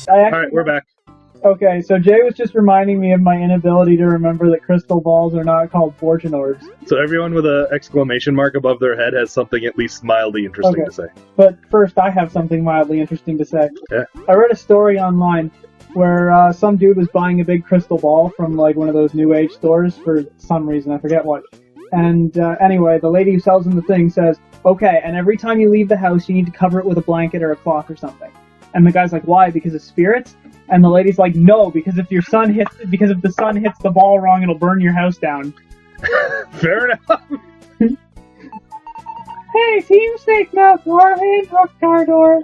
Alright, we're back. Okay, so Jay was just reminding me of my inability to remember that crystal balls are not called fortune orbs. So everyone with an exclamation mark above their head has something at least mildly interesting to say. But first, I have something mildly interesting to say. Yeah. I read a story online where some dude was buying a big crystal ball from like one of those new age stores for some reason, I forget what. And anyway, the lady who sells him the thing says, okay, and every time you leave the house, you need to cover it with a blanket or a cloth or something. And the guy's like, why? Because of spirits? And the lady's like, no, because if the sun hits the ball wrong, it'll burn your house down. Fair enough. Hey, Team Snake Mouth, Warhead, Rock Cardor.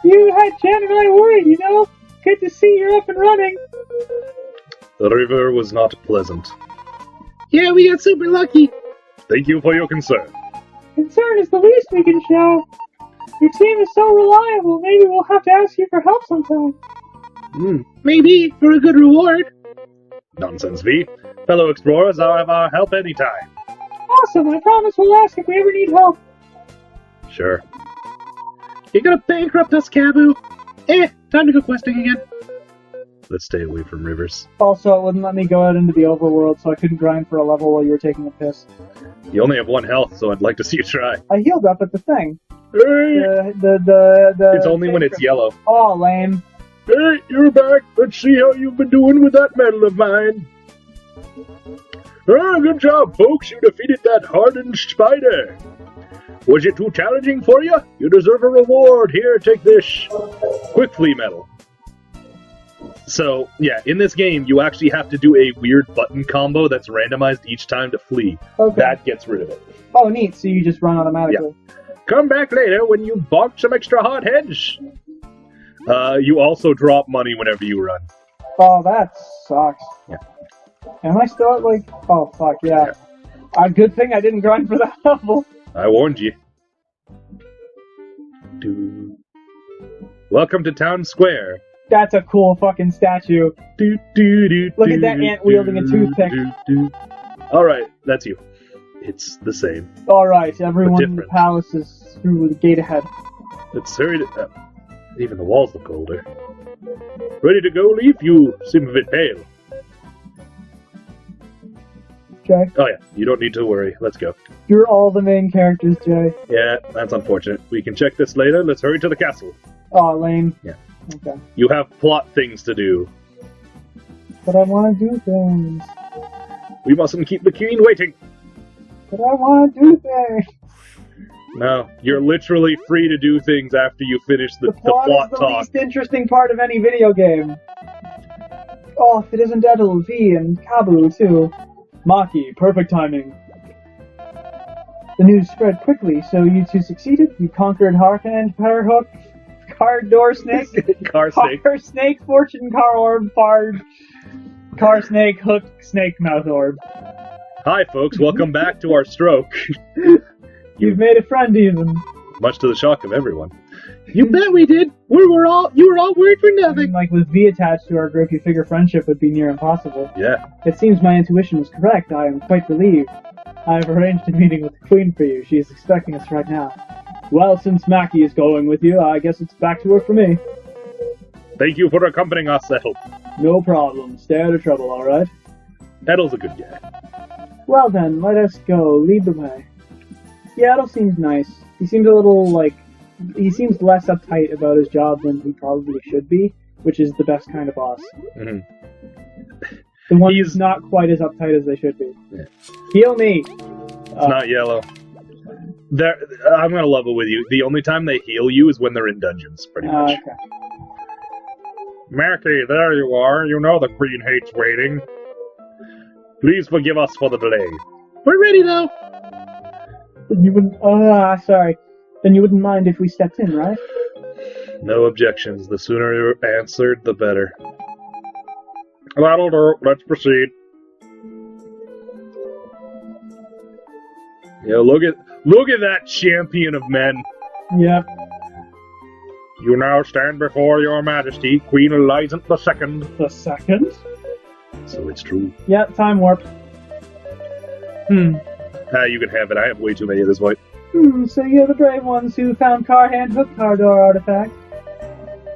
You had Jen and I worried, you know? Good to see you're up and running. The river was not pleasant. Yeah, we got super lucky. Thank you for your concern. Concern is the least we can show. Your team is so reliable, maybe we'll have to ask you for help sometime. Maybe, for a good reward. Nonsense, V. Fellow explorers are of our help anytime. Awesome, I promise we'll ask if we ever need help. Sure. You're gonna bankrupt us, Cabu. Time to go questing again. Let's stay away from rivers. Also, it wouldn't let me go out into the overworld, so I couldn't grind for a level while you were taking a piss. You only have 1 health, so I'd like to see you try. I healed up at the thing. Hey! It's only when it's yellow. Oh, lame. Hey, you're back. Let's see how you've been doing with that medal of mine. Good job, folks. You defeated that hardened spider. Was it too challenging for you? You deserve a reward. Here, take this. Quick flea medal. So, yeah, in this game, you actually have to do a weird button combo that's randomized each time to flee. Okay. That gets rid of it. Oh, neat. So you just run automatically. Yeah. Come back later when you bonk some extra hotheads. You also drop money whenever you run. Oh, that sucks. Yeah. Am I still at like... Oh, fuck, yeah. Good thing I didn't grind for that level. I warned you. Welcome to Town Square. That's a cool fucking statue. Look at that ant wielding a toothpick. Alright, that's you. It's the same. Alright, everyone in the palace is through the gate ahead. Let's hurry to... even the walls look older. Ready to go, Leaf? You seem a bit pale. Jay? Oh yeah, you don't need to worry. Let's go. You're all the main characters, Jay. Yeah, that's unfortunate. We can check this later. Let's hurry to the castle. Oh, lame. Yeah. Okay. You have plot things to do. But I want to do things. We mustn't keep the queen waiting. But I want to do things. No, you're literally free to do things after you finish the plot is the talk. least interesting part of any video game. Oh, if it isn't Edel, V, and Kabu, too. Maki, perfect timing. The news spread quickly, so you two succeeded. You conquered Harkand, Firehook, Car Door Snake, Car Snake, Car Snake, Fortune Car Orb, Car Snake, Hook, Snake Mouth Orb. Hi, folks. Welcome back to our stroke. You've made a friend, even. Much to the shock of everyone. You bet we did. You were all worried for nothing. Like, with V attached to our group, you figure friendship would be near impossible. Yeah. It seems my intuition was correct. I am quite relieved. I have arranged a meeting with the Queen for you. She is expecting us right now. Well, since Maki is going with you, I guess it's back to work for me. Thank you for accompanying us, Ettel. No problem. Stay out of trouble, alright? Ettel's a good guy. Well then, let us go. Lead the way. Seattle seems nice. He seems a little, he seems less uptight about his job than he probably should be, which is the best kind of boss. Mm-hmm. The one who's not quite as uptight as they should be. Yeah. Heal me! It's not yellow. I'm gonna level with you. The only time they heal you is when they're in dungeons, pretty much. Okay. Maki, there you are. You know the Queen hates waiting. Please forgive us for the delay. We're ready, though. Then you wouldn't... sorry. Then you wouldn't mind if we stepped in, right? No objections. The sooner you're answered, the better. That'll do. Let's proceed. Yeah, look at that champion of men. Yep. You now stand before your majesty, Queen Elizant II. The second? So it's true. Yep, time warp. You can have it. I have way too many of this white. So you're the brave ones who found Carhand Hook Car Door artifact.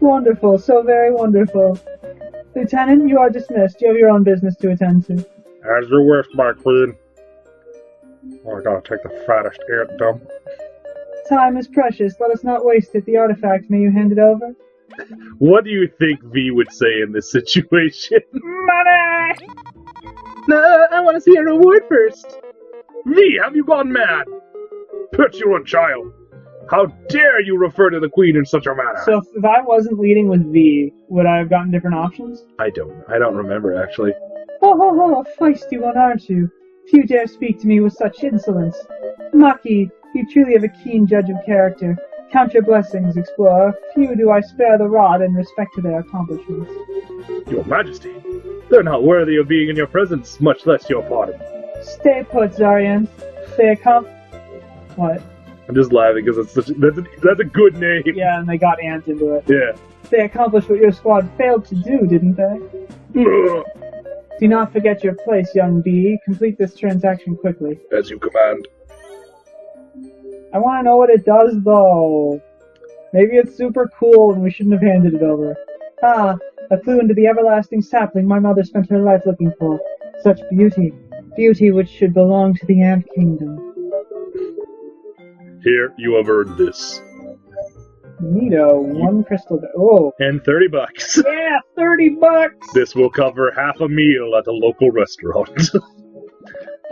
Wonderful, so very wonderful. Lieutenant, you are dismissed. You have your own business to attend to. As your wish, my queen. Oh, I gotta take the fattest ant dump. Time is precious. Let us not waste it. The artifact, may you hand it over? What do you think V would say in this situation? Money! No, I want to see a reward first. V, have you gone mad? Petulant child! How dare you refer to the queen in such a manner? So if I wasn't leading with V, would I have gotten different options? I don't remember, actually. Oh, feisty one, aren't you? Few dare speak to me with such insolence. Maki, you truly have a keen judge of character. Count your blessings, explorer. Few do I spare the rod in respect to their accomplishments. Your Majesty, they're not worthy of being in your presence, much less your pardon. Stay put, Zarian. What? I'm just laughing because that's a good name. Yeah, and they got Ant into it. Yeah. They accomplished what your squad failed to do, didn't they? Ugh. Do not forget your place, young bee. Complete this transaction quickly. As you command. I want to know what it does, though. Maybe it's super cool and we shouldn't have handed it over. I flew into the everlasting sapling my mother spent her life looking for. Such beauty. Beauty which should belong to the Ant Kingdom. Here, you have earned this. Neato, one crystal. Oh. And $30. Yeah, $30! This will cover half a meal at a local restaurant.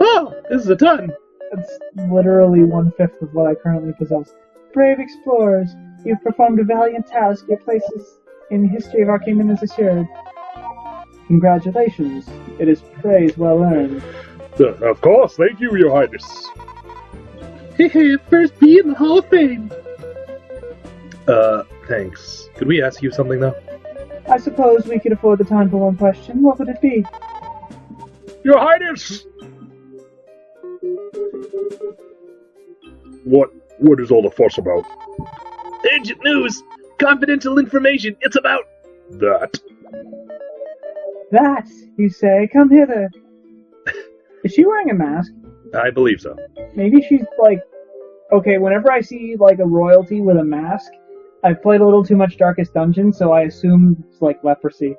Oh, this is a ton. That's literally 1/5 of what I currently possess. Brave explorers, you've performed a valiant task. Your place in the history of our kingdom is assured. Congratulations. It is praise well earned. Of course, thank you, Your Highness. First bee in the Hall of Fame. Thanks. Could we ask you something, though? I suppose we could afford the time for one question. What would it be? Your Highness! What is all the fuss about? Urgent news! Confidential information! It's about... That. That, you say? Come hither. Is she wearing a mask? I believe so. Maybe she's like... Okay, whenever I see like a royalty with a mask, I've played a little too much Darkest Dungeon, so I assume it's like leprosy.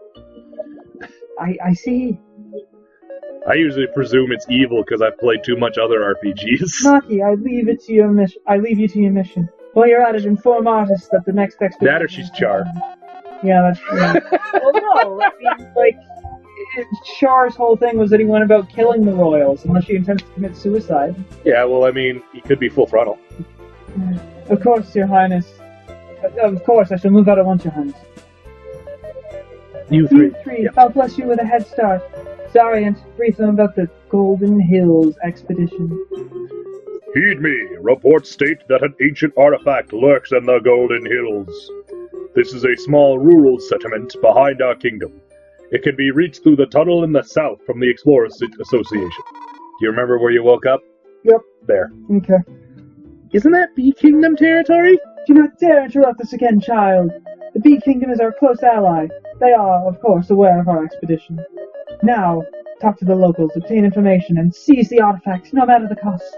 I see. I usually presume it's evil because I've played too much other RPGs. Maki, I leave you to your mission. While you're at it, inform artists that the next expedition... That or she's Char. Yeah, that's true. Well, no, I mean, like, Char's whole thing was that he went about killing the royals, unless she intends to commit suicide. Yeah, well, I mean, he could be full throttle. Of course, Your Highness. Of course, I shall move out at once, Your Highness. You three. Yep. I'll bless you with a head start. Zariant, brief them about the Golden Hills expedition. Heed me. Reports state that an ancient artifact lurks in the Golden Hills. This is a small rural settlement behind our kingdom. It can be reached through the tunnel in the south from the Explorers Association. Do you remember where you woke up? Yep. There. Okay. Isn't that Bee Kingdom territory? Do not dare interrupt us again, child. The Bee Kingdom is our close ally. They are, of course, aware of our expedition. Now, talk to the locals, obtain information, and seize the artifact, no matter the cost.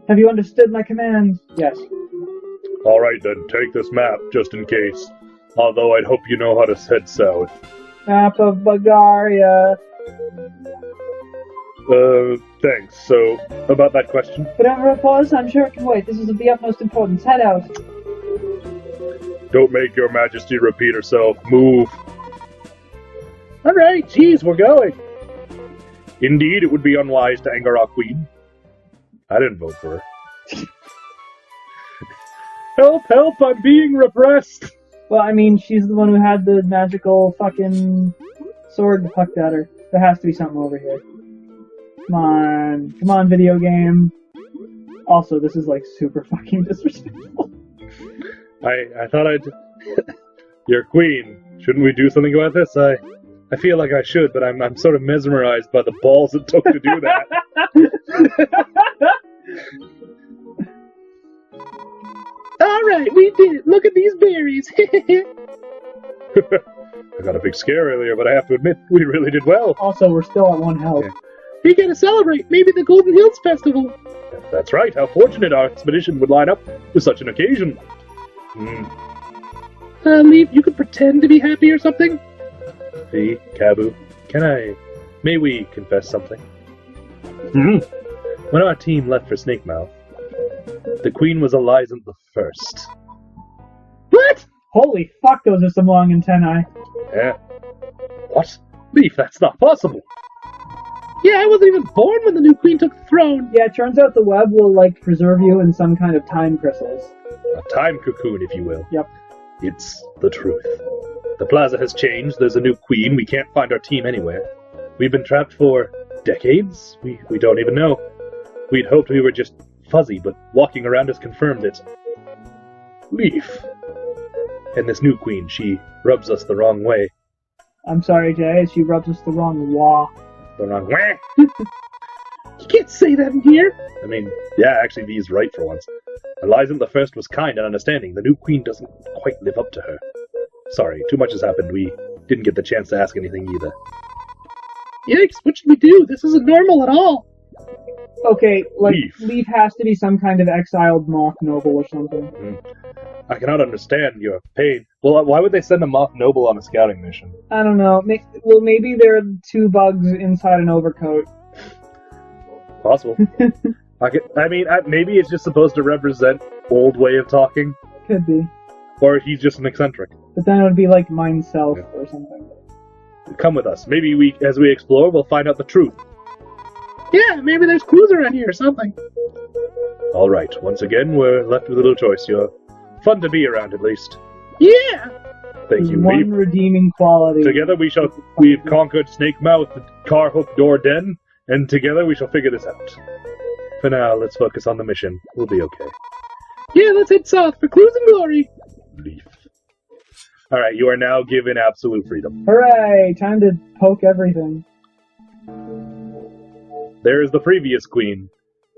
Have you understood my command? Yes. All right, then, take this map, just in case. Although I'd hope you know how to head south. Map of Bagaria. Thanks. So, about that question? Whatever it was, I'm sure it can wait. This is of the utmost importance. Head out. Don't make your majesty repeat herself. Move. Alright, geez, we're going. Indeed, it would be unwise to anger our queen. I didn't vote for her. Help, help, I'm being repressed! Well, I mean, she's the one who had the magical fucking sword hucked at her. There has to be something over here. Come on, video game. Also, this is like super fucking disrespectful. I thought I'd... Your queen. Shouldn't we do something about this? I feel like I should, but I'm sort of mesmerized by the balls it took to do that. Alright, we did it. Look at these berries. I got a big scare earlier, but I have to admit, we really did well. Also, we're still at 1 health. Yeah. We gotta celebrate. Maybe the Golden Hills Festival. That's right, how fortunate our expedition would line up with such an occasion. Leaf, you could pretend to be happy or something? Fee, Kabu, may we confess something? When our team left for Snake Mouth, the Queen was Elizant the First. What? Holy fuck, those are some long antennae. Yeah. What? Leaf, that's not possible. Yeah, I wasn't even born when the new queen took the throne. Yeah, it turns out the web will, preserve you in some kind of time crystals. A time cocoon, if you will. Yep. It's the truth. The plaza has changed, there's a new queen, we can't find our team anywhere. We've been trapped for decades? We don't even know. We'd hoped we were just fuzzy, but walking around has confirmed it. Leaf. And this new queen, she rubs us the wrong way. I'm sorry, Jay, she rubs us the wrong wah. The wrong way? You can't say that in here. I mean, yeah, actually, V's right for once. Elizant the First was kind and understanding. The new queen doesn't quite live up to her. Sorry, too much has happened. We didn't get the chance to ask anything either. Yikes, what should we do? This isn't normal at all. Okay, Leaf. Leaf has to be some kind of exiled Moth Noble or something. I cannot understand your pain. Well, why would they send a Moth Noble on a scouting mission? I don't know. Maybe there are two bugs inside an overcoat. Possible. Maybe it's just supposed to represent old way of talking. Could be. Or he's just an eccentric. But then it would be like mine self or something. Come with us. Maybe as we explore, we'll find out the truth. Yeah, maybe there's clues around here or something. All right. Once again, we're left with little choice. You're fun to be around, at least. Yeah. Thank you. One redeeming quality. Together we've conquered Snake Mouth, the Car Hook Door Den, and together we shall figure this out. For now, let's focus on the mission. We'll be okay. Yeah, let's head south for clues and glory. Leaf. All right, you are now given absolute freedom. Hooray! Time to poke everything. There is the previous queen.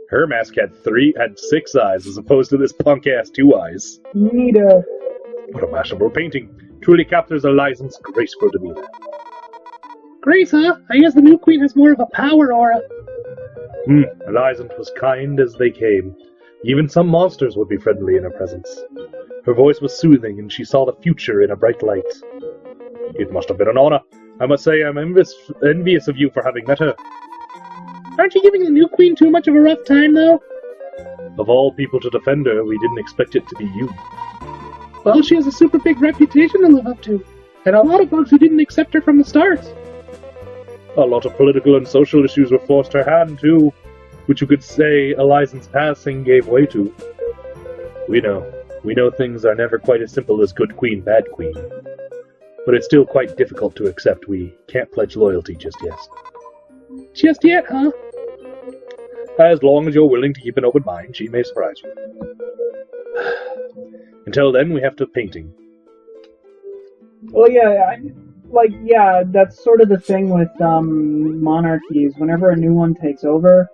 Her mask had 6 eyes, as opposed to this punk-ass 2 eyes. Neato. What a mashable painting. Truly captures Elizant's graceful demeanor. Grace, huh? I guess the new queen has more of a power aura. Elizant was kind as they came. Even some monsters would be friendly in her presence. Her voice was soothing, and she saw the future in a bright light. It must have been an honor. I must say I'm envious of you for having met her. Aren't you giving the new queen too much of a rough time, though? Of all people to defend her, we didn't expect it to be you. Well, she has a super big reputation to live up to, and a lot of bugs who didn't accept her from the start. A lot of political and social issues were forced her hand, too, which you could say Elizant's passing gave way to. We know things are never quite as simple as good queen, bad queen. But it's still quite difficult to accept. We can't pledge loyalty just yet. Just yet, huh? As long as you're willing to keep an open mind, she may surprise you. Until then, we have to painting. Well, yeah, that's sort of the thing with monarchies. Whenever a new one takes over,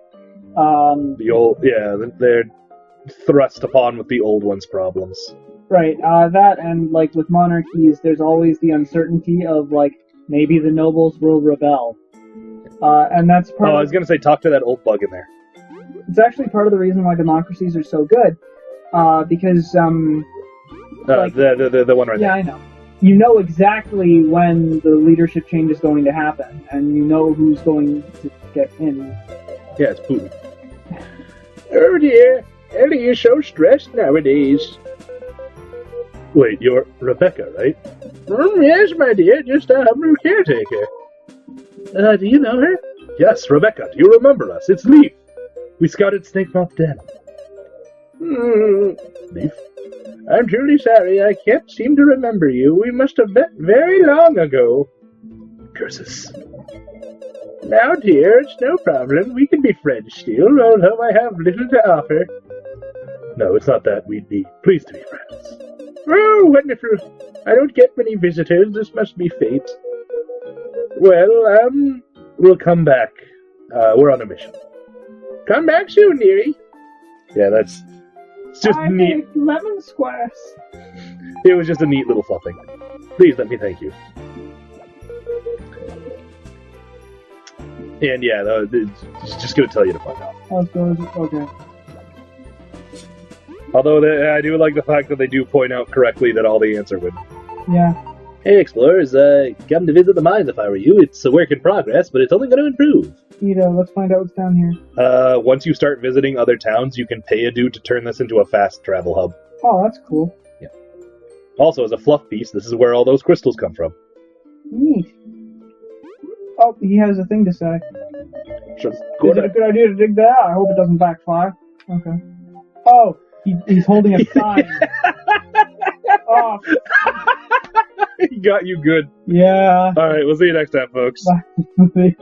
they're thrust upon with the old one's problems. Right, that and, with monarchies, there's always the uncertainty of, maybe the nobles will rebel. And that's part I was gonna say, talk to that old bug in there. It's actually part of the reason why democracies are so good, because, the one right there. Yeah, I know. You know exactly when the leadership change is going to happen, and you know who's going to get in. Yeah, it's Putin. Oh dear, Ellie is so stressed nowadays. Wait, you're Rebecca, right? Yes, my dear, just a humble caretaker. Do you know her? Yes, Rebecca, do you remember us? It's Leaf. We scouted Snake Mouth Den. Leaf? I'm truly sorry, I can't seem to remember you. We must have met very long ago. Curses. Now, dear, it's no problem. We can be friends still, although I have little to offer. No, it's not that. We'd be pleased to be friends. Oh, wonderful. I don't get many visitors. This must be fate. Well, we'll come back. We're on a mission. Come back soon, dearie. Yeah, it's just neat. Lemon squares. It was just a neat little fluffing. Please let me thank you. And yeah, it's just gonna tell you to find out. Okay. Although I do like the fact that they do point out correctly that all the ants are women. Yeah. Hey, explorers, come to visit the mines if I were you. It's a work in progress, but it's only going to improve. Ito, let's find out what's down here. Once you start visiting other towns, you can pay a dude to turn this into a fast travel hub. Oh, that's cool. Yeah. Also, as a fluff piece, this is where all those crystals come from. Neat. Oh, he has a thing to say. Just Is it a good idea to dig that? I hope it doesn't backfire. Okay. Oh, he's holding a sign. Oh, He got you good. yeah. Alright, we'll see you next time, folks. Bye.